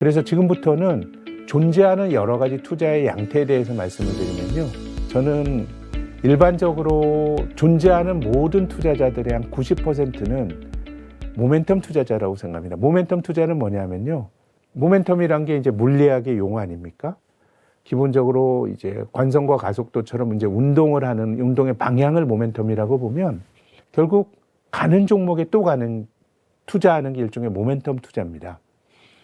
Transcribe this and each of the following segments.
그래서 지금부터는 존재하는 여러 가지 투자의 양태에 대해서 말씀을 드리면요. 저는 일반적으로 존재하는 모든 투자자들의 한 90%는 모멘텀 투자자라고 생각합니다. 모멘텀 투자는 뭐냐면요. 모멘텀이란 게 이제 물리학의 용어 아닙니까? 기본적으로 이제 관성과 가속도처럼 이제 운동을 하는 운동의 방향을 모멘텀이라고 보면 결국 가는 종목에 또 가는 투자하는 게 일종의 모멘텀 투자입니다.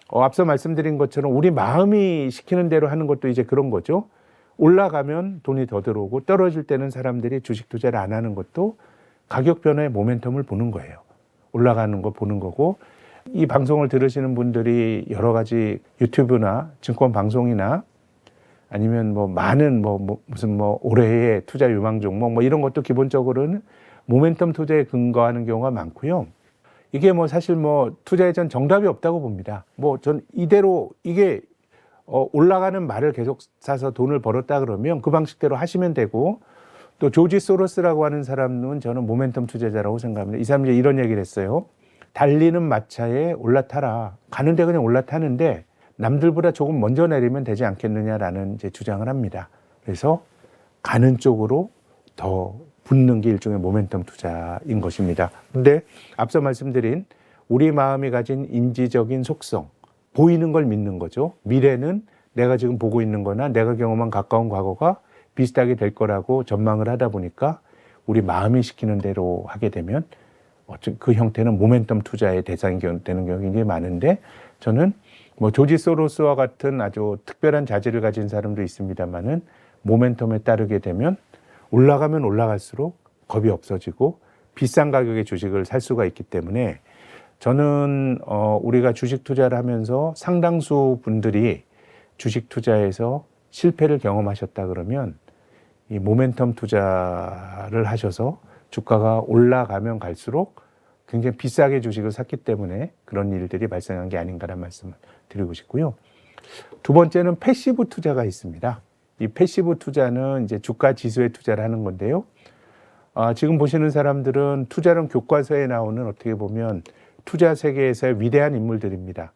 앞서 말씀드린 것처럼 우리 마음이 시키는 대로 하는 것도 이제 그런 거죠. 올라가면 돈이 더 들어오고 떨어질 때는 사람들이 주식 투자를 안 하는 것도 가격 변화의 모멘텀을 보는 거예요. 올라가는 거 보는 거고, 이 방송을 들으시는 분들이 여러 가지 유튜브나 증권 방송이나 아니면 뭐 많은 무슨 올해의 투자 유망 종목 뭐 이런 것도 기본적으로는 모멘텀 투자에 근거하는 경우가 많고요. 이게 사실 투자에 전 정답이 없다고 봅니다. 전 이대로 이게 올라가는 말을 계속 사서 돈을 벌었다 그러면 그 방식대로 하시면 되고, 또 조지 소로스라고 하는 사람은 저는 모멘텀 투자자라고 생각합니다. 이 사람이 이런 얘기를 했어요. 달리는 마차에 올라타라. 가는데 그냥 올라타는데 남들보다 조금 먼저 내리면 되지 않겠느냐라는 이제 주장을 합니다. 그래서 가는 쪽으로 더 붙는 게 일종의 모멘텀 투자인 것입니다. 근데 앞서 말씀드린 우리 마음이 가진 인지적인 속성, 보이는 걸 믿는 거죠. 미래는 내가 지금 보고 있는 거나 내가 경험한 가까운 과거가 비슷하게 될 거라고 전망을 하다 보니까 우리 마음이 시키는 대로 하게 되면 그 형태는 모멘텀 투자의 대상이 되는 경우가 굉장히 많은데, 저는 조지 소로스와 같은 아주 특별한 자질을 가진 사람도 있습니다만은 모멘텀에 따르게 되면 올라가면 올라갈수록 겁이 없어지고 비싼 가격의 주식을 살 수가 있기 때문에, 저는 우리가 주식 투자를 하면서 상당수 분들이 주식 투자에서 실패를 경험하셨다 그러면 이 모멘텀 투자를 하셔서 주가가 올라가면 갈수록 굉장히 비싸게 주식을 샀기 때문에 그런 일들이 발생한 게 아닌가라는 말씀을 드리고 싶고요. 두 번째는 패시브 투자가 있습니다. 이 패시브 투자는 이제 주가 지수에 투자를 하는 건데요. 지금 보시는 사람들은 투자론 교과서에 나오는 어떻게 보면 투자 세계에서의 위대한 인물들입니다.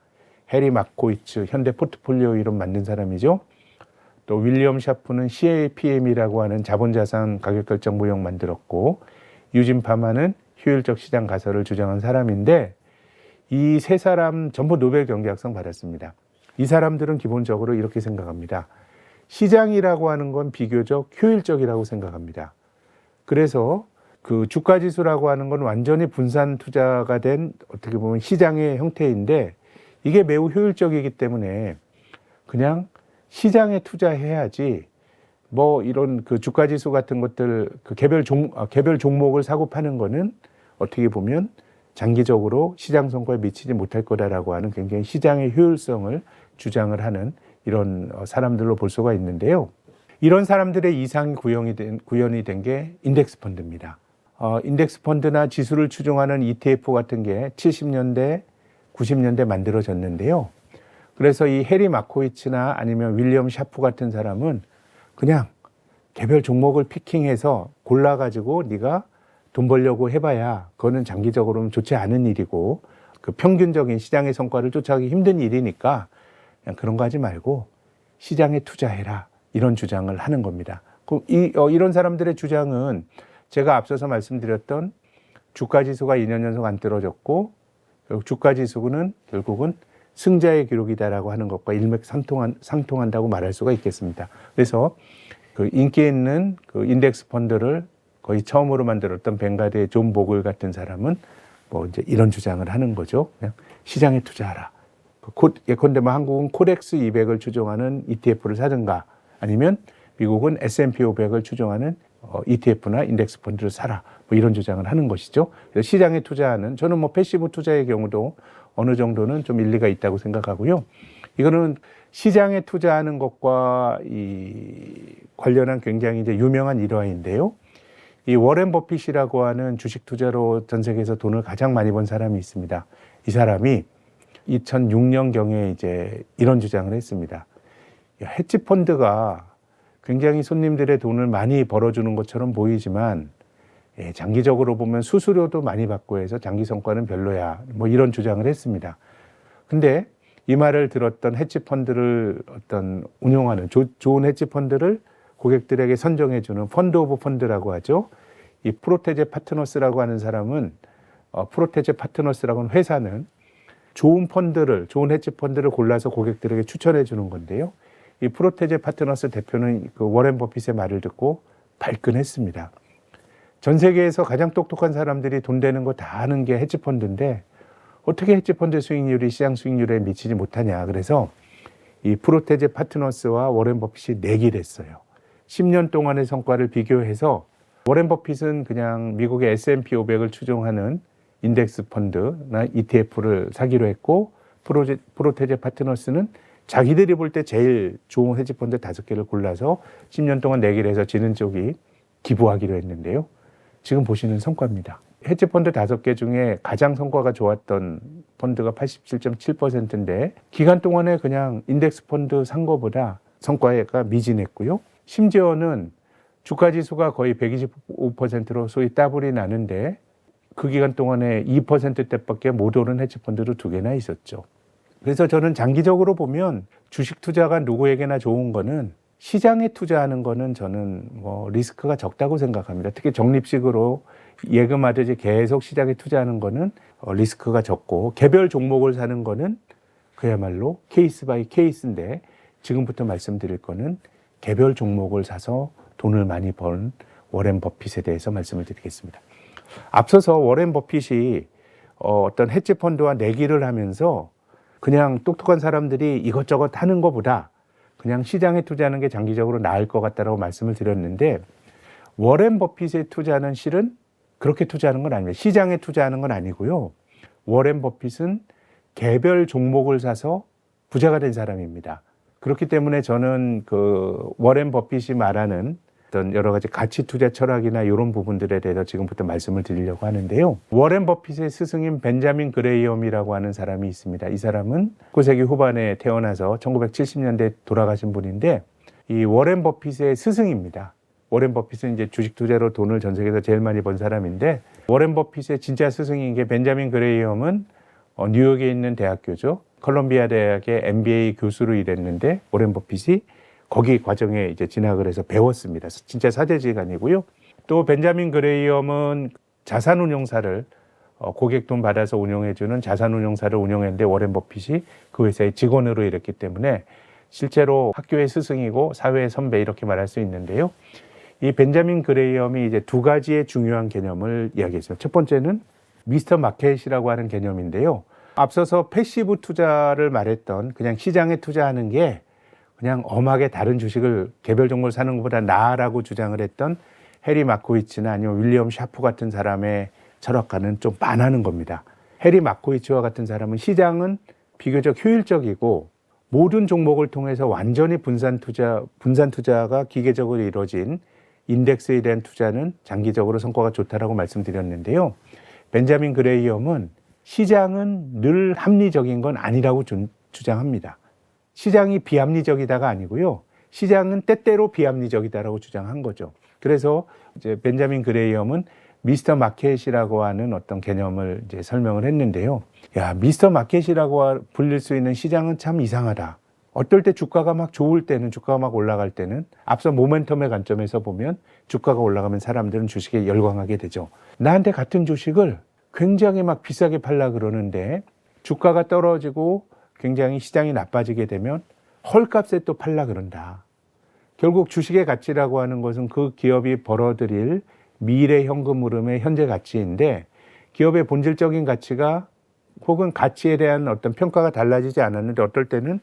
해리 마코이츠, 현대 포트폴리오 이론 만든 사람이죠. 또 윌리엄 샤프는 CAPM이라고 하는 자본자산 가격결정 모형 만들었고, 유진 파마는 효율적 시장 가설을 주장한 사람인데, 이 세 사람 전부 노벨 경제학상 받았습니다. 이 사람들은 기본적으로 이렇게 생각합니다. 시장이라고 하는 건 비교적 효율적이라고 생각합니다. 그래서 그 주가지수라고 하는 건 완전히 분산 투자가 된 어떻게 보면 시장의 형태인데, 이게 매우 효율적이기 때문에 그냥 시장에 투자해야지 이런 그 주가지수 같은 것들 그 개별 종목을 사고 파는 거는 어떻게 보면 장기적으로 시장 성과에 미치지 못할 거다라고 하는 굉장히 시장의 효율성을 주장을 하는 이런 사람들로 볼 수가 있는데요. 이런 사람들의 이상이 구현이 된 게 인덱스 펀드입니다. 인덱스 펀드나 지수를 추종하는 ETF 같은 게 70년대, 90년대 만들어졌는데요. 그래서 이 해리 마코이츠나 아니면 윌리엄 샤프 같은 사람은 그냥 개별 종목을 피킹해서 골라가지고 네가 돈 벌려고 해봐야 그거는 장기적으로는 좋지 않은 일이고 그 평균적인 시장의 성과를 쫓아가기 힘든 일이니까 그냥 그런 거 하지 말고 시장에 투자해라, 이런 주장을 하는 겁니다. 이런 사람들의 주장은 제가 앞서서 말씀드렸던 주가지수가 2년 연속 안 떨어졌고 주가지수는 결국은 승자의 기록이다라고 하는 것과 일맥상통한다고 말할 수가 있겠습니다. 그래서 그 인기 있는 그 인덱스 펀드를 거의 처음으로 만들었던 벵가드의 존 보글 같은 사람은 이제 이런 주장을 하는 거죠. 그냥 시장에 투자하라. 예컨대 한국은 코덱스 200을 추종하는 ETF를 사든가, 아니면 미국은 S&P 500을 추종하는 ETF나 인덱스 펀드를 사라. 이런 주장을 하는 것이죠. 그래서 시장에 투자하는, 저는 패시브 투자의 경우도 어느 정도는 좀 일리가 있다고 생각하고요. 이거는 시장에 투자하는 것과 관련한 굉장히 이제 유명한 일화인데요. 이 워렌 버핏이라고 하는 주식 투자로 전 세계에서 돈을 가장 많이 번 사람이 있습니다. 이 사람이 2006년경에 이제 이런 주장을 했습니다. 헤지 펀드가 굉장히 손님들의 돈을 많이 벌어주는 것처럼 보이지만 장기적으로 보면 수수료도 많이 받고 해서 장기 성과는 별로야. 이런 주장을 했습니다. 근데 이 말을 들었던 헤지펀드를 어떤 운용하는 좋은 헤지펀드를 고객들에게 선정해주는 펀드 오브 펀드라고 하죠. 이 프로테제 파트너스라고 하는 사람은 프로테제 파트너스라고 하는 회사는 좋은 헤지펀드를 골라서 고객들에게 추천해 주는 건데요. 이 프로테제 파트너스 대표는 그 워렌 버핏의 말을 듣고 발끈했습니다. 전 세계에서 가장 똑똑한 사람들이 돈 되는 거 다 아는 게 헤지펀드인데 어떻게 헤지펀드 수익률이 시장 수익률에 미치지 못하냐. 그래서 이 프로테제 파트너스와 워렌 버핏이 내기를 했어요. 10년 동안의 성과를 비교해서 워렌 버핏은 그냥 미국의 S&P 500을 추종하는 인덱스 펀드나 ETF를 사기로 했고 프로테제 파트너스는 자기들이 볼 때 제일 좋은 헤지펀드 5개를 골라서 10년 동안 내기를 해서 지는 쪽이 기부하기로 했는데요. 지금 보시는 성과입니다. 헤지펀드 5개 중에 가장 성과가 좋았던 펀드가 87.7%인데 기간 동안에 그냥 인덱스 펀드 산 거보다 성과가 미진했고요. 심지어는 주가지수가 거의 125%로 소위 따블이 나는데 그 기간 동안에 2%대밖에 못 오른 헤지펀드도 2개나 있었죠. 그래서 저는 장기적으로 보면 주식 투자가 누구에게나 좋은 거는 시장에 투자하는 거는 저는 리스크가 적다고 생각합니다. 특히 적립식으로 예금하듯이 계속 시장에 투자하는 거는 리스크가 적고 개별 종목을 사는 거는 그야말로 케이스 바이 케이스인데 지금부터 말씀드릴 거는 개별 종목을 사서 돈을 많이 번 워렌 버핏에 대해서 말씀을 드리겠습니다. 앞서서 워렌 버핏이 어떤 헤지펀드와 내기를 하면서 그냥 똑똑한 사람들이 이것저것 하는 것보다 그냥 시장에 투자하는 게 장기적으로 나을 것 같다라고 말씀을 드렸는데 워렌 버핏의 투자는 실은 그렇게 투자하는 건 아닙니다. 시장에 투자하는 건 아니고요. 워렌 버핏은 개별 종목을 사서 부자가 된 사람입니다. 그렇기 때문에 저는 그 워렌 버핏이 말하는 어떤 여러 가지 가치 투자 철학이나 이런 부분들에 대해서 지금부터 말씀을 드리려고 하는데요. 워렌 버핏의 스승인 벤자민 그레이엄이라고 하는 사람이 있습니다. 이 사람은 19세기 후반에 태어나서 1970년대에 돌아가신 분인데 이 워렌 버핏의 스승입니다. 워렌 버핏은 이제 주식 투자로 돈을 전 세계에서 제일 많이 번 사람인데 워렌 버핏의 진짜 스승인 게 벤자민 그레이엄은 뉴욕에 있는 대학교죠. 컬럼비아 대학의 MBA 교수로 일했는데 워렌 버핏이 거기 과정에 이제 진학을 해서 배웠습니다. 진짜 사제지간이고요. 또 벤자민 그레이엄은 자산운용사를 고객 돈 받아서 운영해주는 자산운용사를 운영했는데 워렌 버핏이 그 회사의 직원으로 일했기 때문에 실제로 학교의 스승이고 사회의 선배 이렇게 말할 수 있는데요. 이 벤자민 그레이엄이 이제 2가지의 중요한 개념을 이야기했습니다. 첫 번째는 미스터 마켓이라고 하는 개념인데요. 앞서서 패시브 투자를 말했던 그냥 시장에 투자하는 게 그냥 엄하게 다른 주식을 개별 종목을 사는 것보다 나아라고 주장을 했던 해리 마코이츠나 아니면 윌리엄 샤프 같은 사람의 철학과는 좀 반하는 겁니다. 해리 마코이츠와 같은 사람은 시장은 비교적 효율적이고 모든 종목을 통해서 완전히 분산 투자가 기계적으로 이루어진 인덱스에 대한 투자는 장기적으로 성과가 좋다라고 말씀드렸는데요. 벤자민 그레이엄은 시장은 늘 합리적인 건 아니라고 주장합니다. 시장이 비합리적이다가 아니고요. 시장은 때때로 비합리적이다라고 주장한 거죠. 그래서 이제 벤자민 그레이엄은 미스터 마켓이라고 하는 어떤 개념을 이제 설명을 했는데요. 야, 미스터 마켓이라고 불릴 수 있는 시장은 참 이상하다. 어떨 때 주가가 막 좋을 때는, 주가가 막 올라갈 때는 앞서 모멘텀의 관점에서 보면 주가가 올라가면 사람들은 주식에 열광하게 되죠. 나한테 같은 주식을 굉장히 막 비싸게 팔라 그러는데 주가가 떨어지고 굉장히 시장이 나빠지게 되면 헐값에 또 팔라 그런다. 결국 주식의 가치라고 하는 것은 그 기업이 벌어들일 미래 현금 흐름의 현재 가치인데 기업의 본질적인 가치가 혹은 가치에 대한 어떤 평가가 달라지지 않았는데 어떨 때는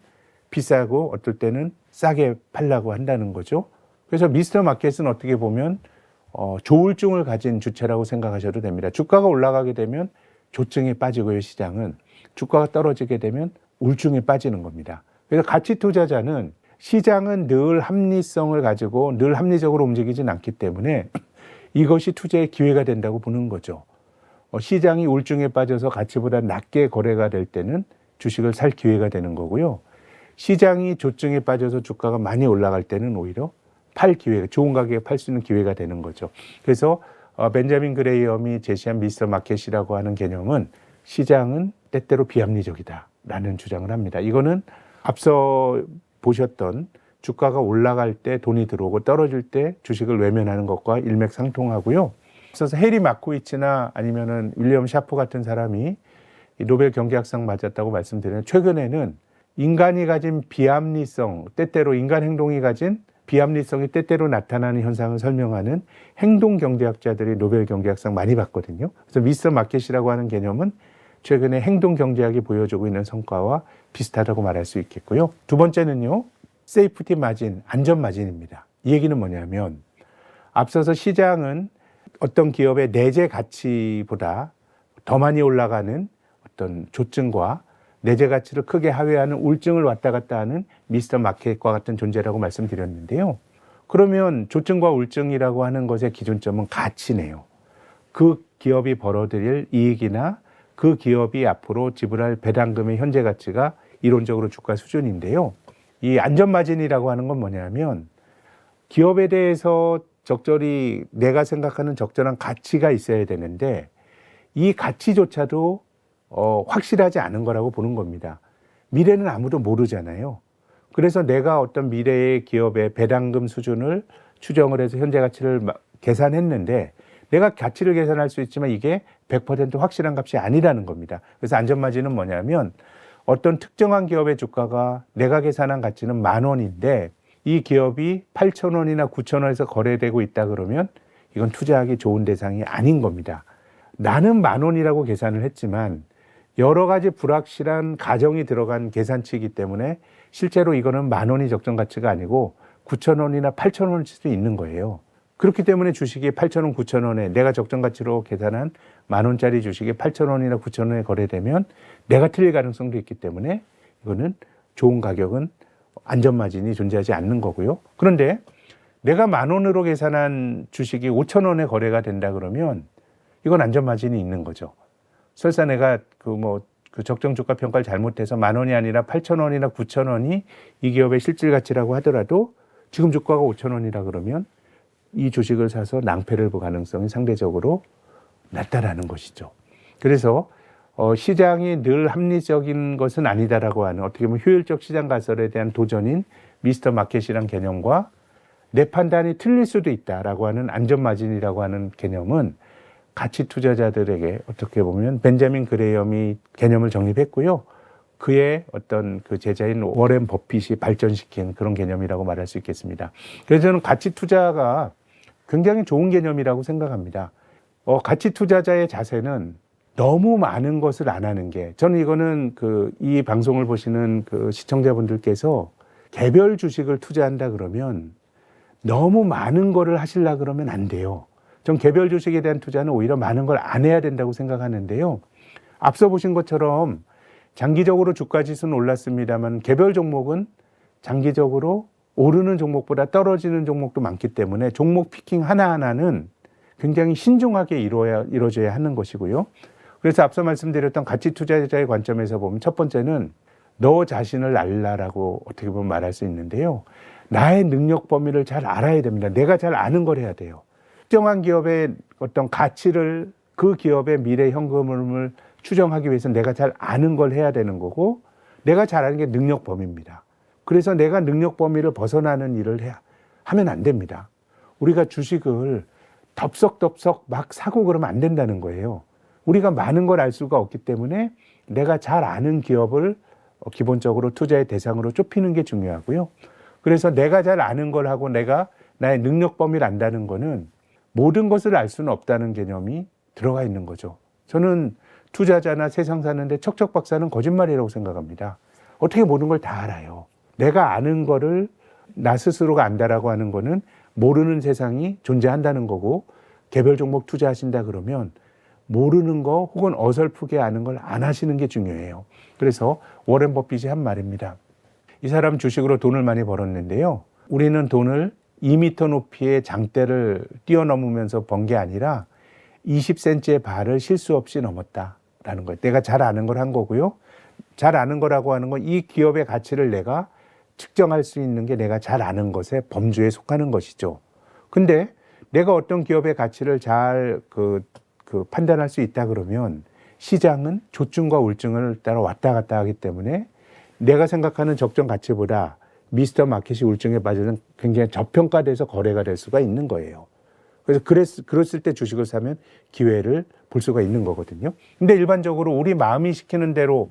비싸고 어떨 때는 싸게 팔라고 한다는 거죠. 그래서 미스터 마켓은 어떻게 보면 조울증을 가진 주체라고 생각하셔도 됩니다. 주가가 올라가게 되면 조증에 빠지고요. 시장은 주가가 떨어지게 되면 울증에 빠지는 겁니다. 그래서 가치 투자자는 시장은 늘 합리성을 가지고 늘 합리적으로 움직이진 않기 때문에 이것이 투자의 기회가 된다고 보는 거죠. 시장이 울증에 빠져서 가치보다 낮게 거래가 될 때는 주식을 살 기회가 되는 거고요. 시장이 조증에 빠져서 주가가 많이 올라갈 때는 오히려 팔 기회가, 좋은 가격에 팔 수 있는 기회가 되는 거죠. 그래서 벤자민 그레이엄이 제시한 미스터 마켓이라고 하는 개념은 시장은 때때로 비합리적이다. 된다라는 주장을 합니다. 이거는 앞서 보셨던 주가가 올라갈 때 돈이 들어오고 떨어질 때 주식을 외면하는 것과 일맥상통하고요. 앞서서 해리 마코이치나 아니면은 윌리엄 샤프 같은 사람이 노벨 경제학상 맞았다고 말씀드렸는데, 최근에는 인간이 가진 비합리성, 때때로 인간 행동이 가진 비합리성이 때때로 나타나는 현상을 설명하는 행동 경제학자들이 노벨 경제학상 많이 받거든요. 그래서 미스터 마켓이라고 하는 개념은 최근에 행동 경제학이 보여주고 있는 성과와 비슷하다고 말할 수 있겠고요. 두 번째는요, 세이프티 마진, 안전 마진입니다. 이 얘기는 뭐냐면, 앞서서 시장은 어떤 기업의 내재 가치보다 더 많이 올라가는 어떤 조증과 내재 가치를 크게 하회하는 울증을 왔다 갔다 하는 미스터 마켓과 같은 존재라고 말씀드렸는데요. 그러면 조증과 울증이라고 하는 것의 기준점은 가치네요. 그 기업이 벌어들일 이익이나 그 기업이 앞으로 지불할 배당금의 현재 가치가 이론적으로 주가 수준인데요. 이 안전마진이라고 하는 건 뭐냐면, 기업에 대해서 적절히 내가 생각하는 적절한 가치가 있어야 되는데 이 가치조차도 확실하지 않은 거라고 보는 겁니다. 미래는 아무도 모르잖아요. 그래서 내가 어떤 미래의 기업의 배당금 수준을 추정을 해서 현재 가치를 계산했는데, 내가 가치를 계산할 수 있지만 이게 100% 확실한 값이 아니라는 겁니다. 그래서 안전마진은 뭐냐면, 어떤 특정한 기업의 주가가 내가 계산한 가치는 10,000원인데 이 기업이 8,000원이나 9,000원에서 거래되고 있다 그러면 이건 투자하기 좋은 대상이 아닌 겁니다. 나는 10,000원이라고 계산을 했지만 여러 가지 불확실한 가정이 들어간 계산치이기 때문에 실제로 이거는 10,000원이 적정 가치가 아니고 9,000원이나 8,000원일 수도 있는 거예요. 그렇기 때문에 주식이 8,000원, 9,000원에 내가 적정 가치로 계산한 10,000원짜리 주식이 8,000원이나 9,000원에 거래되면 내가 틀릴 가능성도 있기 때문에 이거는 좋은 가격은 안전마진이 존재하지 않는 거고요. 그런데 내가 10,000원으로 계산한 주식이 5,000원에 거래가 된다 그러면 이건 안전마진이 있는 거죠. 설사 내가 그 적정 주가 평가를 잘못해서 10,000원이 아니라 8,000원이나 9,000원이 이 기업의 실질 가치라고 하더라도 지금 주가가 5,000원이라 그러면 이 주식을 사서 낭패를 볼 가능성이 상대적으로 낮다라는 것이죠. 그래서 시장이 늘 합리적인 것은 아니다라고 하는, 어떻게 보면 효율적 시장 가설에 대한 도전인 미스터 마켓이란 개념과 내 판단이 틀릴 수도 있다라고 하는 안전마진이라고 하는 개념은 가치 투자자들에게 어떻게 보면 벤자민 그레이엄이 개념을 정립했고요. 그의 어떤 그 제자인 워렌 버핏이 발전시킨 그런 개념이라고 말할 수 있겠습니다. 그래서 저는 가치 투자가 굉장히 좋은 개념이라고 생각합니다. 가치 투자자의 자세는 너무 많은 것을 안 하는 게, 저는 이거는 이 방송을 보시는 그 시청자분들께서 개별 주식을 투자한다 그러면 너무 많은 거를 하시려 그러면 안 돼요. 전 개별 주식에 대한 투자는 오히려 많은 걸 안 해야 된다고 생각하는데요. 앞서 보신 것처럼 장기적으로 주가 지수는 올랐습니다만 개별 종목은 장기적으로 오르는 종목보다 떨어지는 종목도 많기 때문에 종목 피킹 하나하나는 굉장히 신중하게 이루어져야 하는 것이고요. 그래서 앞서 말씀드렸던 가치 투자자의 관점에서 보면 첫 번째는 너 자신을 알라라고 어떻게 보면 말할 수 있는데요. 나의 능력 범위를 잘 알아야 됩니다. 내가 잘 아는 걸 해야 돼요. 특정한 기업의 어떤 가치를, 그 기업의 미래 현금을 추정하기 위해서 내가 잘 아는 걸 해야 되는 거고, 내가 잘 아는 게 능력 범위입니다. 그래서 내가 능력 범위를 벗어나는 일을 하면 안 됩니다. 우리가 주식을 덥석덥석 막 사고 그러면 안 된다는 거예요. 우리가 많은 걸 알 수가 없기 때문에 내가 잘 아는 기업을 기본적으로 투자의 대상으로 좁히는 게 중요하고요. 그래서 내가 잘 아는 걸 하고 내가 나의 능력 범위를 안다는 거는 모든 것을 알 수는 없다는 개념이 들어가 있는 거죠. 저는 투자자나 세상 사는데 척척박사는 거짓말이라고 생각합니다. 어떻게 모든 걸 다 알아요. 내가 아는 거를 나 스스로가 안다라고 하는 거는 모르는 세상이 존재한다는 거고, 개별 종목 투자하신다 그러면 모르는 거 혹은 어설프게 아는 걸 안 하시는 게 중요해요. 그래서 워렌 버핏이 한 말입니다. 이 사람 주식으로 돈을 많이 벌었는데요. 우리는 돈을 2m 높이의 장대를 뛰어넘으면서 번 게 아니라 20cm의 발을 실수 없이 넘었다라는 거예요. 내가 잘 아는 걸 한 거고요. 잘 아는 거라고 하는 건 이 기업의 가치를 내가 측정할 수 있는 게 내가 잘 아는 것의 범주에 속하는 것이죠. 근데 내가 어떤 기업의 가치를 잘 판단할 수 있다 그러면 시장은 조증과 울증을 따라 왔다 갔다 하기 때문에 내가 생각하는 적정 가치보다 미스터 마켓이 울증에 빠지는 굉장히 저평가돼서 거래가 될 수가 있는 거예요. 그래서 그랬을 때 주식을 사면 기회를 볼 수가 있는 거거든요. 근데 일반적으로 우리 마음이 시키는 대로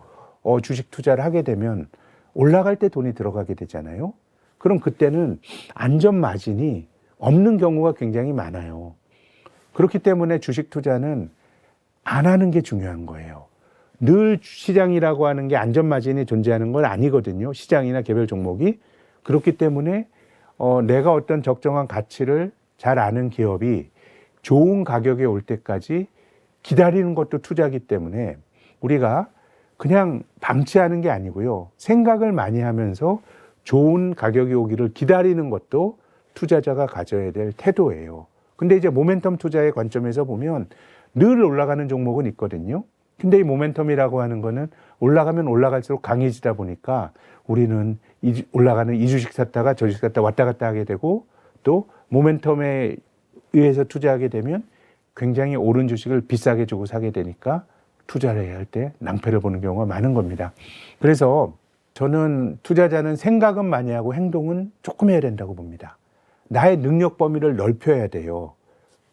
주식 투자를 하게 되면 올라갈 때 돈이 들어가게 되잖아요. 그럼 그때는 안전 마진이 없는 경우가 굉장히 많아요. 그렇기 때문에 주식 투자는 안 하는 게 중요한 거예요. 늘 시장이라고 하는 게 안전 마진이 존재하는 건 아니거든요. 시장이나 개별 종목이. 그렇기 때문에 내가 어떤 적정한 가치를 잘 아는 기업이 좋은 가격에 올 때까지 기다리는 것도 투자이기 때문에 우리가 그냥 방치하는 게 아니고요. 생각을 많이 하면서 좋은 가격이 오기를 기다리는 것도 투자자가 가져야 될 태도예요. 근데 이제 모멘텀 투자의 관점에서 보면 늘 올라가는 종목은 있거든요. 근데 이 모멘텀이라고 하는 거는 올라가면 올라갈수록 강해지다 보니까 우리는 올라가는 이 주식 샀다가 저 주식 샀다 왔다 갔다 하게 되고 또 모멘텀에 의해서 투자하게 되면 굉장히 오른 주식을 비싸게 주고 사게 되니까 투자를 해야 할 때 낭패를 보는 경우가 많은 겁니다. 그래서 저는 투자자는 생각은 많이 하고 행동은 조금 해야 된다고 봅니다. 나의 능력 범위를 넓혀야 돼요.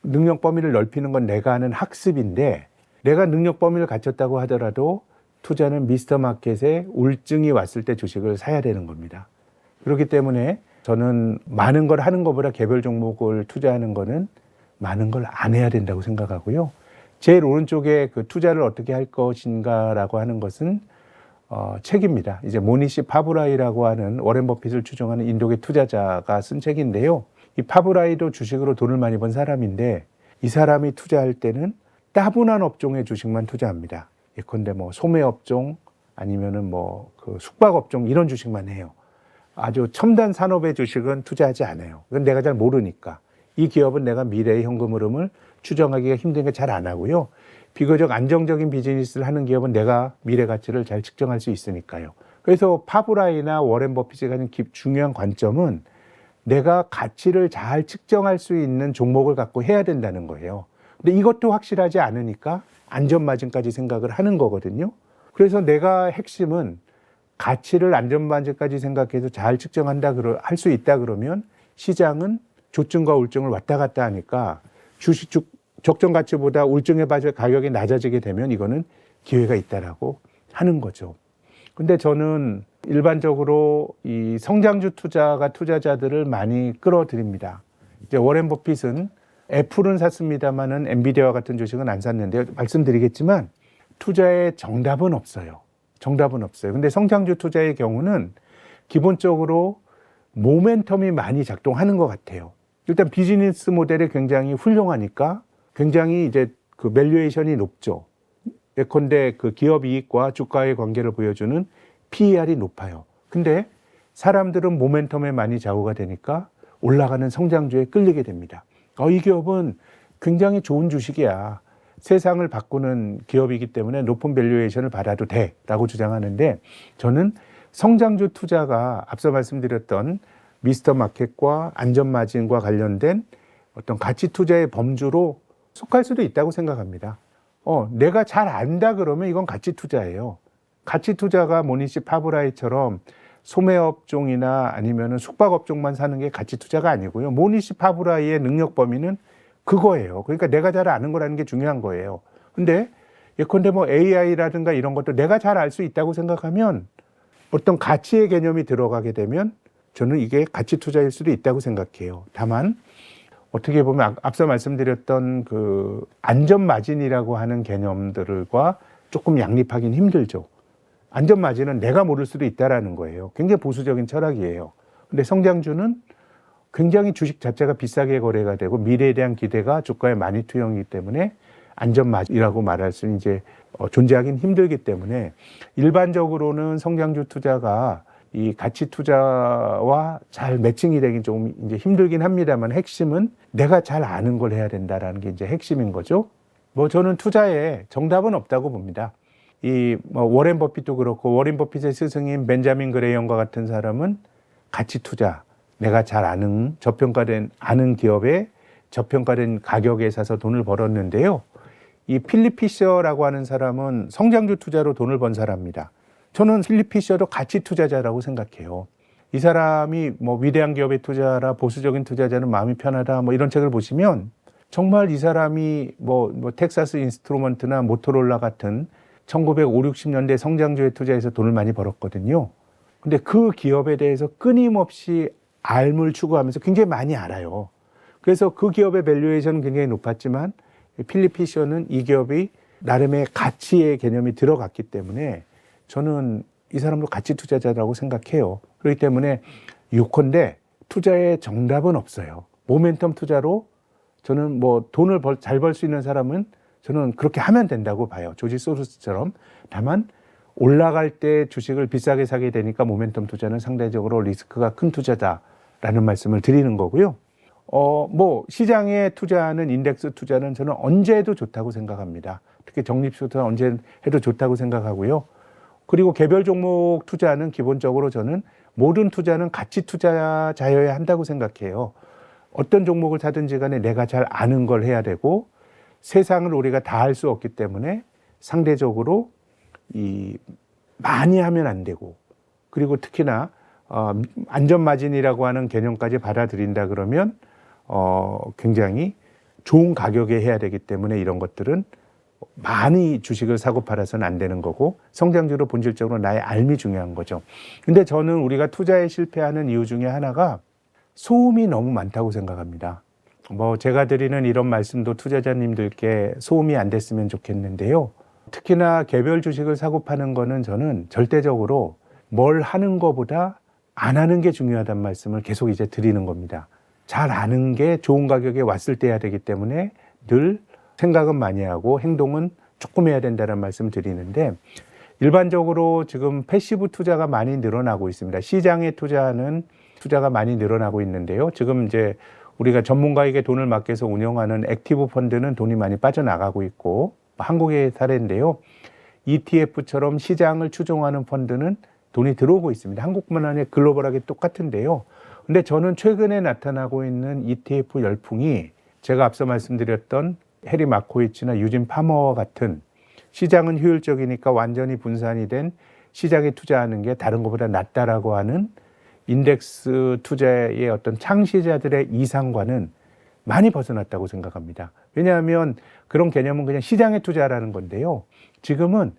능력 범위를 넓히는 건 내가 하는 학습인데 내가 능력 범위를 갖췄다고 하더라도 투자는 미스터 마켓에 울증이 왔을 때 주식을 사야 되는 겁니다. 그렇기 때문에 저는 많은 걸 하는 것보다 개별 종목을 투자하는 거는 많은 걸 안 해야 된다고 생각하고요. 제일 오른쪽에 그 투자를 어떻게 할 것인가라고 하는 것은 책입니다. 이제 모니시 파브라이라고 하는 워렌 버핏을 추종하는 인도계 투자자가 쓴 책인데요. 이 파브라이도 주식으로 돈을 많이 번 사람인데 이 사람이 투자할 때는 따분한 업종의 주식만 투자합니다. 예컨대 뭐 소매업종 아니면은 뭐 그 숙박업종 이런 주식만 해요. 아주 첨단 산업의 주식은 투자하지 않아요. 그건 내가 잘 모르니까. 이 기업은 내가 미래의 현금 흐름을 추정하기가 힘든 게 잘 안 하고요. 비교적 안정적인 비즈니스를 하는 기업은 내가 미래 가치를 잘 측정할 수 있으니까요. 그래서 파브라이나 워렌 버핏이 가진 중요한 관점은 내가 가치를 잘 측정할 수 있는 종목을 갖고 해야 된다는 거예요. 근데 이것도 확실하지 않으니까 안전마진까지 생각을 하는 거거든요. 그래서 내가 핵심은 가치를 안전마진까지 생각해서 잘 측정한다, 할 수 있다 그러면 시장은 조증과 울증을 왔다 갔다 하니까 주식 적정 가치보다 울증에 빠져 가격이 낮아지게 되면 이거는 기회가 있다라고 하는 거죠. 근데 저는 일반적으로 이 성장주 투자가 투자자들을 많이 끌어들입니다. 이제 워렌 버핏은 애플은 샀습니다만은 엔비디아와 같은 주식은 안 샀는데요. 말씀드리겠지만 투자에 정답은 없어요. 정답은 없어요. 근데 성장주 투자의 경우는 기본적으로 모멘텀이 많이 작동하는 것 같아요. 일단 비즈니스 모델이 굉장히 훌륭하니까 굉장히 이제 그 밸류에이션이 높죠. 예컨대 그 기업 이익과 주가의 관계를 보여주는 PER이 높아요. 근데 사람들은 모멘텀에 많이 좌우가 되니까 올라가는 성장주에 끌리게 됩니다. 이 기업은 굉장히 좋은 주식이야. 세상을 바꾸는 기업이기 때문에 높은 밸류에이션을 받아도 돼라고 주장하는데 저는 성장주 투자가 앞서 말씀드렸던 미스터 마켓과 안전마진과 관련된 어떤 가치 투자의 범주로 속할 수도 있다고 생각합니다. 내가 잘 안다 그러면 이건 가치 투자예요. 가치 투자가 모니시 파브라이처럼 소매업종이나 아니면은 숙박업종만 사는 게 가치 투자가 아니고요. 모니시 파브라이의 능력 범위는 그거예요. 그러니까 내가 잘 아는 거라는 게 중요한 거예요. 근데 예컨대 뭐 AI라든가 이런 것도 내가 잘 알 수 있다고 생각하면 어떤 가치의 개념이 들어가게 되면 저는 이게 가치 투자일 수도 있다고 생각해요. 다만 어떻게 보면 앞서 말씀드렸던 그 안전마진이라고 하는 개념들과 조금 양립하기는 힘들죠. 안전마진은 내가 모를 수도 있다라는 거예요. 굉장히 보수적인 철학이에요. 근데 성장주는 굉장히 주식 자체가 비싸게 거래가 되고 미래에 대한 기대가 주가에 많이 투영이기 때문에 안전마진이라고 말할 수는 이제 존재하기는 힘들기 때문에 일반적으로는 성장주 투자가 이 가치 투자와 잘 매칭이 되긴 좀 이제 힘들긴 합니다만 핵심은 내가 잘 아는 걸 해야 된다라는 게 이제 핵심인 거죠. 저는 투자에 정답은 없다고 봅니다. 워렌 버핏도 그렇고 워렌 버핏의 스승인 벤자민 그레이엄과 같은 사람은 가치 투자, 내가 잘 아는 저평가된 아는 기업에 저평가된 가격에 사서 돈을 벌었는데요. 이 필립 피셔라고 하는 사람은 성장주 투자로 돈을 번 사람입니다. 저는 필립 피셔도 가치 투자자라고 생각해요. 이 사람이 뭐 위대한 기업에 투자하라, 보수적인 투자자는 마음이 편하다, 뭐 이런 책을 보시면 정말 이 사람이 뭐 텍사스 인스트루먼트나 모토로라 같은 1950, 60년대 성장주에 투자해서 돈을 많이 벌었거든요. 근데 그 기업에 대해서 끊임없이 알물 추구하면서 굉장히 많이 알아요. 그래서 그 기업의 밸류에이션은 굉장히 높았지만 필립 피셔는 이 기업이 나름의 가치의 개념이 들어갔기 때문에 저는 이 사람도 가치 투자자라고 생각해요. 그렇기 때문에 요컨대 투자의 정답은 없어요. 모멘텀 투자로 저는 뭐 돈을 잘 벌 수 있는 사람은 저는 그렇게 하면 된다고 봐요. 조지 소로스처럼. 다만 올라갈 때 주식을 비싸게 사게 되니까 모멘텀 투자는 상대적으로 리스크가 큰 투자다라는 말씀을 드리는 거고요. 뭐 시장에 투자하는 인덱스 투자는 저는 언제 해도 좋다고 생각합니다. 특히 적립식 투자는 언제 해도 좋다고 생각하고요. 그리고 개별 종목 투자는 기본적으로 저는 모든 투자는 가치 투자자여야 한다고 생각해요. 어떤 종목을 사든지 간에 내가 잘 아는 걸 해야 되고 세상을 우리가 다 할 수 없기 때문에 상대적으로 많이 하면 안 되고 그리고 특히나 안전마진이라고 하는 개념까지 받아들인다 그러면 굉장히 좋은 가격에 해야 되기 때문에 이런 것들은 많이 주식을 사고 팔아서는 안 되는 거고 성장주로 본질적으로 나의 알미 중요한 거죠. 근데 저는 우리가 투자에 실패하는 이유 중에 하나가 소음이 너무 많다고 생각합니다. 뭐 제가 드리는 이런 말씀도 투자자님들께 소음이 안 됐으면 좋겠는데요. 특히나 개별 주식을 사고 파는 거는 저는 절대적으로 뭘 하는 것보다 안 하는 게 중요하다는 말씀을 계속 이제 드리는 겁니다. 잘 아는 게 좋은 가격에 왔을 때 해야 되기 때문에 늘 생각은 많이 하고 행동은 조금 해야 된다는 말씀을 드리는데 일반적으로 지금 패시브 투자가 많이 늘어나고 있습니다. 시장에 투자하는 투자가 많이 늘어나고 있는데요. 지금 이제 우리가 전문가에게 돈을 맡겨서 운영하는 액티브 펀드는 돈이 많이 빠져나가고 있고 한국의 사례인데요. ETF처럼 시장을 추종하는 펀드는 돈이 들어오고 있습니다. 한국뿐만 아니라 글로벌하게 똑같은데요. 근데 저는 최근에 나타나고 있는 ETF 열풍이 제가 앞서 말씀드렸던 해리 마코이츠나 유진 파머와 같은 시장은 효율적이니까 완전히 분산이 된 시장에 투자하는 게 다른 것보다 낫다라고 하는 인덱스 투자의 어떤 창시자들의 이상과는 많이 벗어났다고 생각합니다. 왜냐하면 그런 개념은 그냥 시장에 투자라는 건데요. 지금은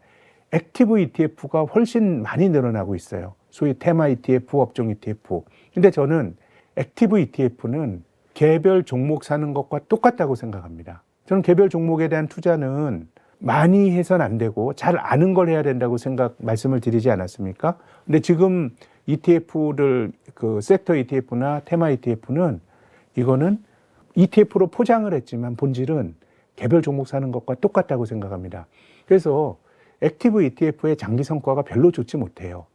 액티브 ETF가 훨씬 많이 늘어나고 있어요. 소위 테마 ETF, 업종 ETF. 근데 저는 액티브 ETF는 개별 종목 사는 것과 똑같다고 생각합니다. 저는 개별 종목에 대한 투자는 많이 해서는 안 되고 잘 아는 걸 해야 된다고 말씀을 드리지 않았습니까? 근데 지금 ETF를 그 섹터 ETF나 테마 ETF는 이거는 ETF로 포장을 했지만 본질은 개별 종목 사는 것과 똑같다고 생각합니다. 그래서 액티브 ETF의 장기 성과가 별로 좋지 못해요.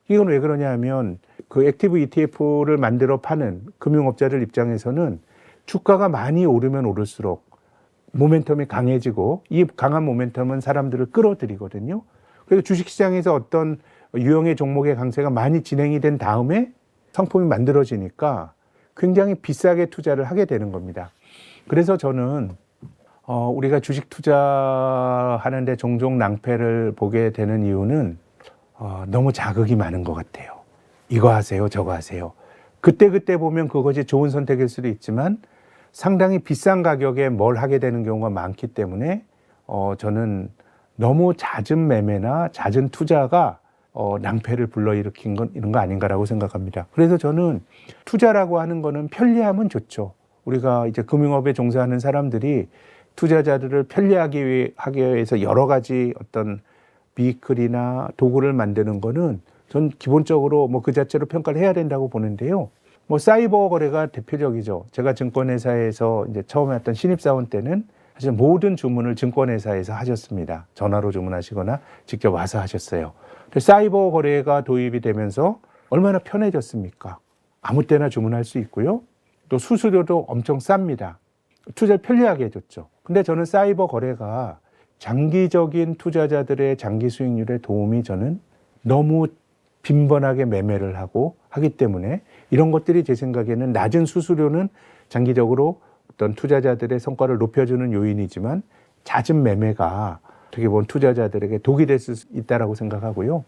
이건 왜 그러냐 하면 그 액티브 ETF를 만들어 파는 금융업자들 입장에서는 주가가 많이 오르면 오를수록 모멘텀이 강해지고 이 강한 모멘텀은 사람들을 끌어들이거든요. 그래서 주식시장에서 어떤 유형의 종목의 강세가 많이 진행이 된 다음에 상품이 만들어지니까 굉장히 비싸게 투자를 하게 되는 겁니다. 그래서 저는 우리가 주식 투자하는데 종종 낭패를 보게 되는 이유는 너무 자극이 많은 것 같아요. 이거 하세요, 저거 하세요. 그때 보면 그것이 좋은 선택일 수도 있지만 상당히 비싼 가격에 뭘 하게 되는 경우가 많기 때문에 저는 너무 잦은 매매나 잦은 투자가 낭패를 불러일으킨 건 이런 거 아닌가라고 생각합니다. 그래서 저는 투자라고 하는 거는 편리하면 좋죠. 우리가 이제 금융업에 종사하는 사람들이 투자자들을 편리하게 하기 위해서 여러 가지 어떤 비클이나 도구를 만드는 거는 전 기본적으로 뭐 그 자체로 평가를 해야 된다고 보는데요. 뭐 사이버 거래가 대표적이죠. 제가 증권회사에서 이제 처음에 했던 신입사원 때는 사실 모든 주문을 증권회사에서 하셨습니다. 전화로 주문하시거나 직접 와서 하셨어요. 사이버 거래가 도입이 되면서 얼마나 편해졌습니까? 아무 때나 주문할 수 있고요. 또 수수료도 엄청 쌉니다. 투자를 편리하게 해줬죠. 근데 저는 사이버 거래가 장기적인 투자자들의 장기 수익률에 도움이 저는 너무 빈번하게 매매를 하기 때문에 이런 것들이 제 생각에는 낮은 수수료는 장기적으로 어떤 투자자들의 성과를 높여주는 요인이지만 잦은 매매가 어떻게 보면 투자자들에게 독이 될 수 있다라고 생각하고요.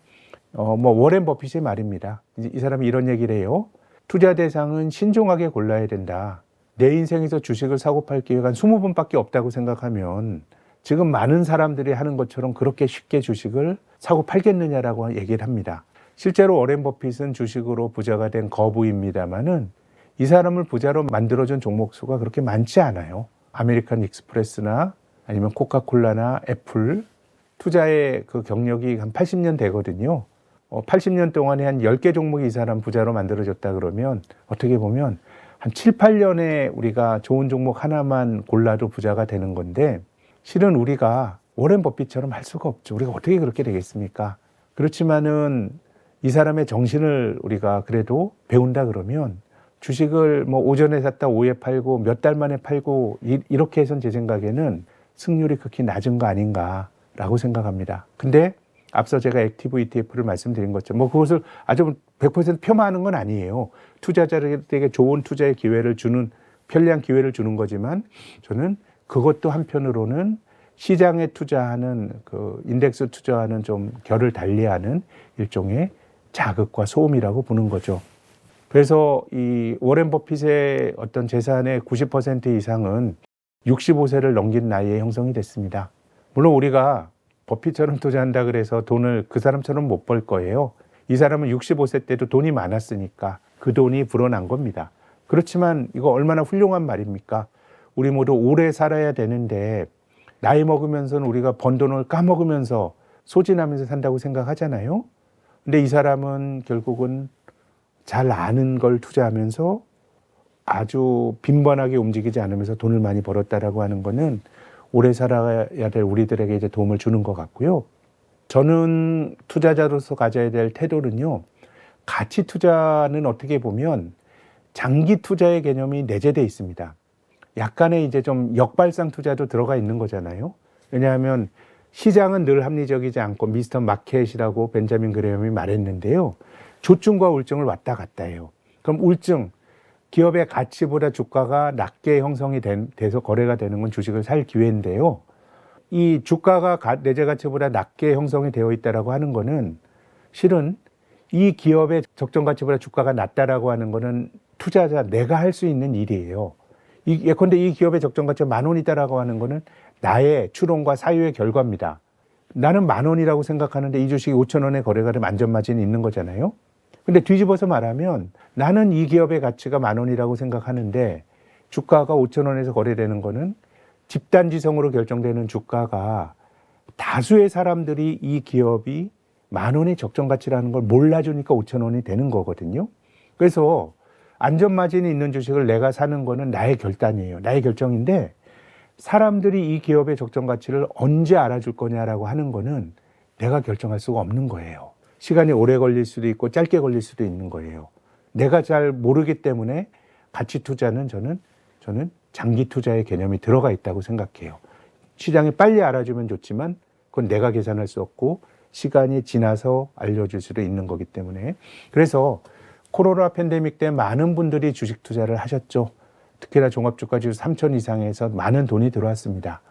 뭐 워렌 버핏의 말입니다. 이 사람이 이런 얘기를 해요. 투자 대상은 신중하게 골라야 된다. 내 인생에서 주식을 사고 팔 기회가 한 20번밖에 없다고 생각하면 지금 많은 사람들이 하는 것처럼 그렇게 쉽게 주식을 사고 팔겠느냐라고 얘기를 합니다. 실제로 워렌 버핏은 주식으로 부자가 된 거부입니다만은 이 사람을 부자로 만들어준 종목 수가 그렇게 많지 않아요. 아메리칸 익스프레스나 아니면 코카콜라나 애플 투자의 그 경력이 한 80년 되거든요. 80년 동안에 한 10개 종목이 이 사람 부자로 만들어졌다 그러면 어떻게 보면 한 7, 8년에 우리가 좋은 종목 하나만 골라도 부자가 되는 건데 실은 우리가 워렌 버핏처럼 할 수가 없죠. 우리가 어떻게 그렇게 되겠습니까? 그렇지만은 이 사람의 정신을 우리가 그래도 배운다 그러면 주식을 뭐 오전에 샀다 오후에 팔고 몇 달 만에 팔고 이렇게 해서는 제 생각에는 승률이 극히 낮은 거 아닌가라고 생각합니다. 근데 앞서 제가 액티브 ETF를 말씀드린 것처럼 뭐 그것을 아주 100% 폄하하는 건 아니에요. 투자자들에게 좋은 투자의 기회를 주는 편리한 기회를 주는 거지만 저는 그것도 한편으로는 시장에 투자하는 그 인덱스 투자하는 좀 결을 달리하는 일종의 자극과 소음이라고 보는 거죠. 그래서 이 워렌 버핏의 어떤 재산의 90% 이상은 65세를 넘긴 나이에 형성이 됐습니다. 물론 우리가 버핏처럼 투자한다 그래서 돈을 그 사람처럼 못 벌 거예요. 이 사람은 65세 때도 돈이 많았으니까 그 돈이 불어난 겁니다. 그렇지만 이거 얼마나 훌륭한 말입니까? 우리 모두 오래 살아야 되는데 나이 먹으면서는 우리가 번 돈을 까먹으면서 소진하면서 산다고 생각하잖아요. 근데 이 사람은 결국은 잘 아는 걸 투자하면서 아주 빈번하게 움직이지 않으면서 돈을 많이 벌었다라고 하는 거는 오래 살아야 될 우리들에게 이제 도움을 주는 것 같고요. 저는 투자자로서 가져야 될 태도는요. 가치 투자는 어떻게 보면 장기 투자의 개념이 내재되어 있습니다. 약간의 이제 좀 역발상 투자도 들어가 있는 거잖아요. 왜냐하면 시장은 늘 합리적이지 않고 미스터 마켓이라고 벤자민 그레엄이 말했는데요. 조증과 울증을 왔다 갔다 해요. 그럼 울증, 기업의 가치보다 주가가 낮게 형성이 돼서 거래가 되는 건 주식을 살 기회인데요. 이 주가가 내재 가치보다 낮게 형성이 되어 있다라고 하는 거는 실은 이 기업의 적정 가치보다 주가가 낮다라고 하는 거는 투자자 내가 할 수 있는 일이에요. 예컨대 이 기업의 적정 가치가 10,000원이다라고 하는 거는 나의 추론과 사유의 결과입니다. 나는 10,000원이라고 생각하는데 이 주식이 5,000원에 거래가 되면 안전마진이 있는 거잖아요. 근데 뒤집어서 말하면 나는 이 기업의 가치가 10,000원이라고 생각하는데 주가가 5,000원에서 거래되는 거는 집단지성으로 결정되는 주가가 다수의 사람들이 이 기업이 10,000원이 적정 가치라는 걸 몰라주니까 5,000원이 되는 거거든요. 그래서 안전마진이 있는 주식을 내가 사는 거는 나의 결단이에요. 나의 결정인데 사람들이 이 기업의 적정 가치를 언제 알아줄 거냐라고 하는 거는 내가 결정할 수가 없는 거예요. 시간이 오래 걸릴 수도 있고 짧게 걸릴 수도 있는 거예요. 내가 잘 모르기 때문에 가치 투자는 저는 장기 투자의 개념이 들어가 있다고 생각해요. 시장이 빨리 알아주면 좋지만 그건 내가 계산할 수 없고 시간이 지나서 알려줄 수도 있는 거기 때문에 그래서 코로나 팬데믹 때 많은 분들이 주식 투자를 하셨죠. 특히나 종합주가지수 3,000 이상에서 많은 돈이 들어왔습니다.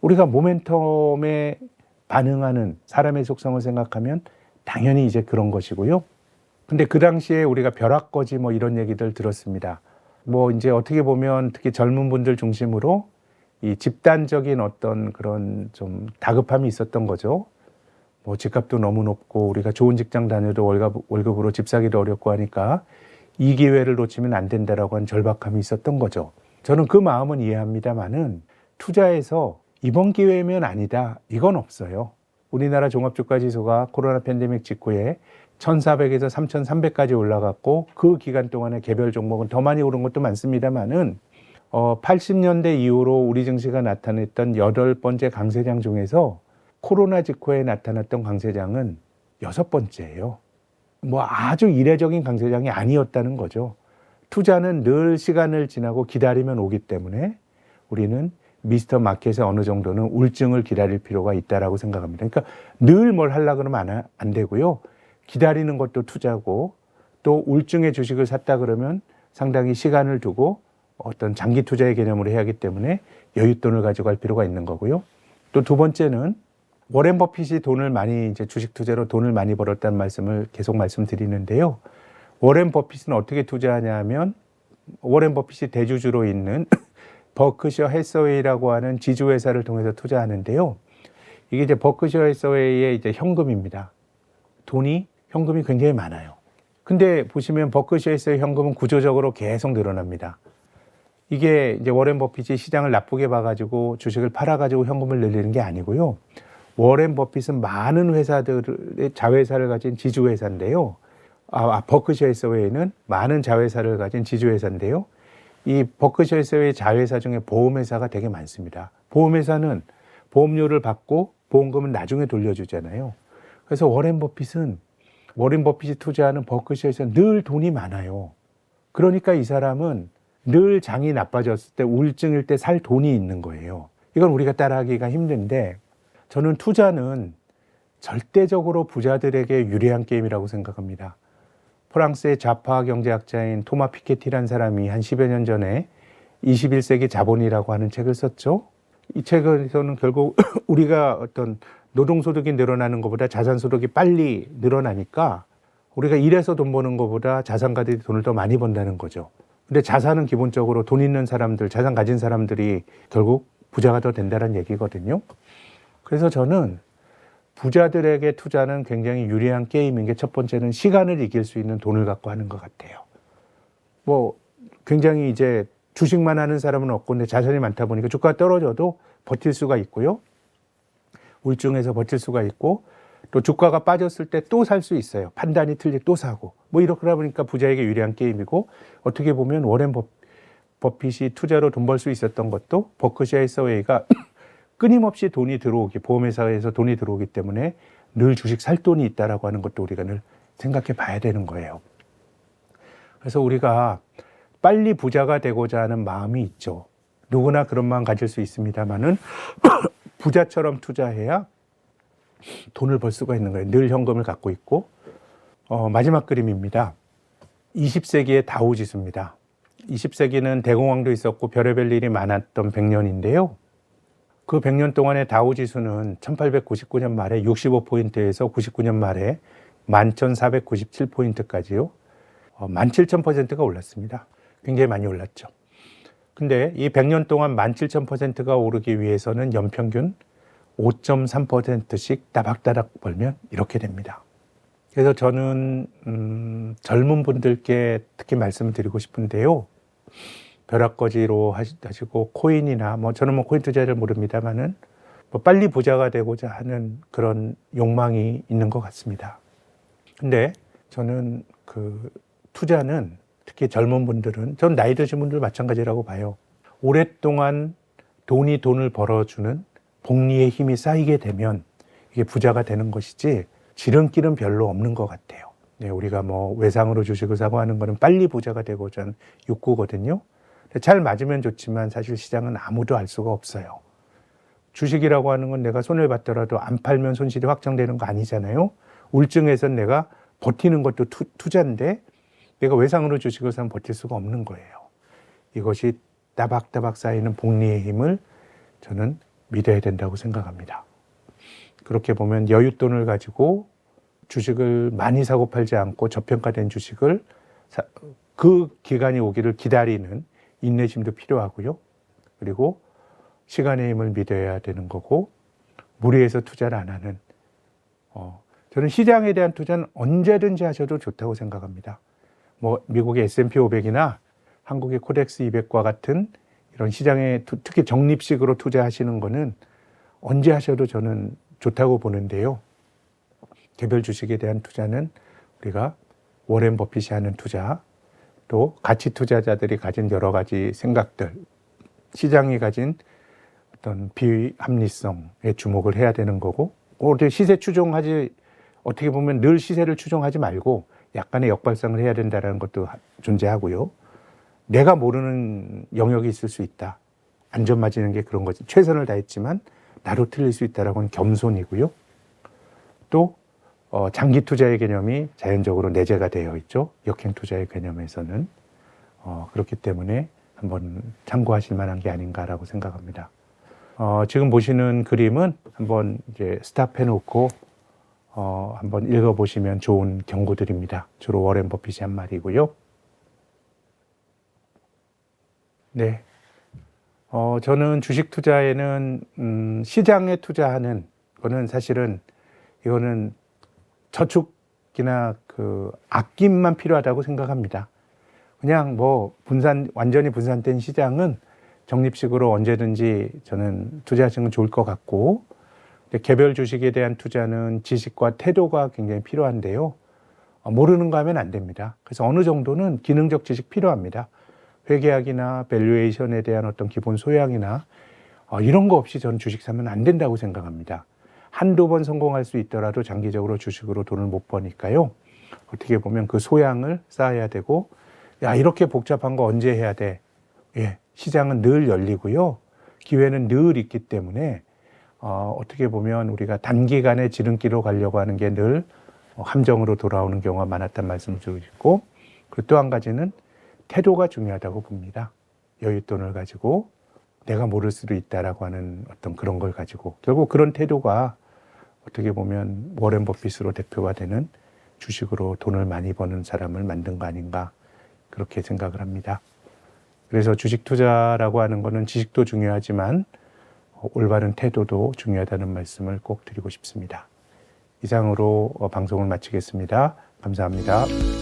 우리가 모멘텀에 반응하는 사람의 속성을 생각하면 당연히 이제 그런 것이고요. 근데 그 당시에 우리가 벼락거지 뭐 이런 얘기들 들었습니다. 뭐 이제 어떻게 보면 특히 젊은 분들 중심으로 이 집단적인 어떤 그런 좀 다급함이 있었던 거죠. 뭐 집값도 너무 높고 우리가 좋은 직장 다녀도 월급으로 집 사기도 어렵고 하니까 이 기회를 놓치면 안 된다라고 한 절박함이 있었던 거죠. 저는 그 마음은 이해합니다만은 투자에서 이번 기회면 아니다. 이건 없어요. 우리나라 종합주가지수가 코로나 팬데믹 직후에 1,400에서 3,300까지 올라갔고 그 기간 동안에 개별 종목은 더 많이 오른 것도 많습니다만은 80년대 이후로 우리 증시가 나타냈던 8번째 강세장 중에서 코로나 직후에 나타났던 강세장은 6번째예요. 뭐 아주 이례적인 강세장이 아니었다는 거죠. 투자는 늘 시간을 지나고 기다리면 오기 때문에 우리는 미스터 마켓의 어느 정도는 울증을 기다릴 필요가 있다라고 생각합니다. 그러니까 늘 뭘 하려고 그러면 안 되고요. 기다리는 것도 투자고 또 울증의 주식을 샀다 그러면 상당히 시간을 두고 어떤 장기 투자의 개념으로 해야 하기 때문에 여윳돈을 가지고 갈 필요가 있는 거고요. 또 두 번째는 워렌 버핏이 돈을 많이 이제 주식 투자로 돈을 많이 벌었다는 말씀을 계속 말씀드리는데요. 워렌 버핏은 어떻게 투자하냐면 워렌 버핏이 대주주로 있는 버크셔 해서웨이라고 하는 지주회사를 통해서 투자하는데요. 이게 이제 버크셔 해서웨이의 이제 현금입니다. 현금이 굉장히 많아요. 근데 보시면 버크셔 해서웨이 현금은 구조적으로 계속 늘어납니다. 이게 이제 워렌 버핏이 시장을 나쁘게 봐가지고 주식을 팔아가지고 현금을 늘리는 게 아니고요. 워렌 버핏은 많은 회사들의 자회사를 가진 지주회사인데요. 버크셔 해서웨이는 많은 자회사를 가진 지주회사인데요. 이 버크셔 해서웨이 자회사 중에 보험회사가 되게 많습니다. 보험회사는 보험료를 받고 보험금은 나중에 돌려주잖아요. 그래서 워렌 버핏이 투자하는 버크셔에서 늘 돈이 많아요. 그러니까 이 사람은 늘 장이 나빠졌을 때 우울증일 때 살 돈이 있는 거예요. 이건 우리가 따라하기가 힘든데 저는 투자는 절대적으로 부자들에게 유리한 게임이라고 생각합니다. 프랑스의 좌파 경제학자인 토마 피케티라는 사람이 한 10여 년 전에 21세기 자본이라고 하는 책을 썼죠. 이 책에서는 결국 우리가 어떤 노동소득이 늘어나는 것보다 자산소득이 빨리 늘어나니까 우리가 일해서 돈 버는 것보다 자산가들이 돈을 더 많이 번다는 거죠. 근데 자산은 기본적으로 돈 있는 사람들, 자산 가진 사람들이 결국 부자가 더 된다는 얘기거든요. 그래서 저는 부자들에게 투자는 굉장히 유리한 게임인 게 첫 번째는 시간을 이길 수 있는 돈을 갖고 하는 것 같아요. 굉장히 이제 주식만 하는 사람은 없고 근데 자산이 많다 보니까 주가가 떨어져도 버틸 수가 있고요. 우울증에서 버틸 수가 있고 또 주가가 빠졌을 때 또 살 수 있어요. 판단이 틀리게 또 사고 이렇게 보니까 부자에게 유리한 게임이고 어떻게 보면 워렌 버핏이 투자로 돈 벌 수 있었던 것도 버크셔 해서웨이가 끊임없이 돈이 들어오기 보험회사에서 돈이 들어오기 때문에 늘 주식 살 돈이 있다라고 하는 것도 우리가 늘 생각해 봐야 되는 거예요. 그래서 우리가 빨리 부자가 되고자 하는 마음이 있죠. 누구나 그런 마음 가질 수 있습니다만은 부자처럼 투자해야 돈을 벌 수가 있는 거예요. 늘 현금을 갖고 있고 마지막 그림입니다. 20세기의 다우지수입니다. 20세기는 대공황도 있었고 별의별 일이 많았던 100년인데요. 그 100년 동안의 다우지수는 1899년 말에 65포인트에서 99년 말에 11,497포인트까지요. 17,000%가 올랐습니다. 굉장히 많이 올랐죠. 근데 이 100년 동안 17,000%가 오르기 위해서는 연평균 5.3%씩 따박따박 벌면 이렇게 됩니다. 그래서 저는 젊은 분들께 특히 말씀을 드리고 싶은데요. 벼락거지로 하시고 코인이나 저는 코인 투자를 모릅니다만은 빨리 부자가 되고자 하는 그런 욕망이 있는 것 같습니다. 근데 저는 그 투자는 특히 젊은 분들은 전 나이 드신 분들 마찬가지라고 봐요. 오랫동안 돈이 돈을 벌어주는 복리의 힘이 쌓이게 되면 이게 부자가 되는 것이지 지름길은 별로 없는 것 같아요. 네, 우리가 외상으로 주식을 사고 하는 거는 빨리 부자가 되고자 하는 욕구거든요. 잘 맞으면 좋지만 사실 시장은 아무도 알 수가 없어요. 주식이라고 하는 건 내가 손을 받더라도 안 팔면 손실이 확정되는 거 아니잖아요. 우울증에서 내가 버티는 것도 투자인데 내가 외상으로 주식을 사면 버틸 수가 없는 거예요. 이것이 따박따박 쌓이는 복리의 힘을 저는 믿어야 된다고 생각합니다. 그렇게 보면 여윳돈을 가지고 주식을 많이 사고 팔지 않고 저평가된 주식을 그 기간이 오기를 기다리는 인내심도 필요하고요. 그리고 시간의 힘을 믿어야 되는 거고 무리해서 투자를 안 하는 저는 시장에 대한 투자는 언제든지 하셔도 좋다고 생각합니다. 미국의 S&P 500이나 한국의 코덱스 200과 같은 이런 시장에 특히 적립식으로 투자하시는 거는 언제 하셔도 저는 좋다고 보는데요. 개별 주식에 대한 투자는 우리가 워렌 버핏이 하는 투자, 또 가치 투자자들이 가진 여러 가지 생각들, 시장이 가진 어떤 비합리성에 주목을 해야 되는 거고, 시세 추종하지 어떻게 보면 늘 시세를 추종하지 말고 약간의 역발상을 해야 된다는 것도 존재하고요. 내가 모르는 영역이 있을 수 있다. 안전 맞이는 게 그런 거지. 최선을 다했지만 나도 틀릴 수 있다라고 하는 겸손이고요. 또 장기 투자의 개념이 자연적으로 내재가 되어 있죠. 역행 투자의 개념에서는. 그렇기 때문에 한번 참고하실 만한 게 아닌가라고 생각합니다. 지금 보시는 그림은 한번 이제 스탑해 놓고 한번 읽어보시면 좋은 경고들입니다. 주로 워렌 버핏이 한 말이고요. 네. 저는 주식 투자에는, 시장에 투자하는 거는 사실은 이거는 저축이나 그 아낌만 필요하다고 생각합니다. 그냥 뭐 완전히 분산된 시장은 적립식으로 언제든지 저는 투자하시는 건 좋을 것 같고, 개별 주식에 대한 투자는 지식과 태도가 굉장히 필요한데요. 모르는 거 하면 안 됩니다. 그래서 어느 정도는 기능적 지식 필요합니다. 회계학이나 밸류에이션에 대한 어떤 기본 소양이나 이런 거 없이 저는 주식 사면 안 된다고 생각합니다. 한두 번 성공할 수 있더라도 장기적으로 주식으로 돈을 못 버니까요. 어떻게 보면 그 소양을 쌓아야 되고, 야, 이렇게 복잡한 거 언제 해야 돼? 예, 시장은 늘 열리고요. 기회는 늘 있기 때문에 어떻게 보면 우리가 단기간에 지름길로 가려고 하는 게 늘 함정으로 돌아오는 경우가 많았다는 말씀을 드리고 있고, 그리고 또 한 가지는 태도가 중요하다고 봅니다. 여윳돈을 가지고 내가 모를 수도 있다라고 하는 어떤 그런 걸 가지고 결국 그런 태도가 어떻게 보면 워렌 버핏으로 대표가 되는 주식으로 돈을 많이 버는 사람을 만든 거 아닌가 그렇게 생각을 합니다. 그래서 주식 투자라고 하는 거는 지식도 중요하지만 올바른 태도도 중요하다는 말씀을 꼭 드리고 싶습니다. 이상으로 방송을 마치겠습니다. 감사합니다.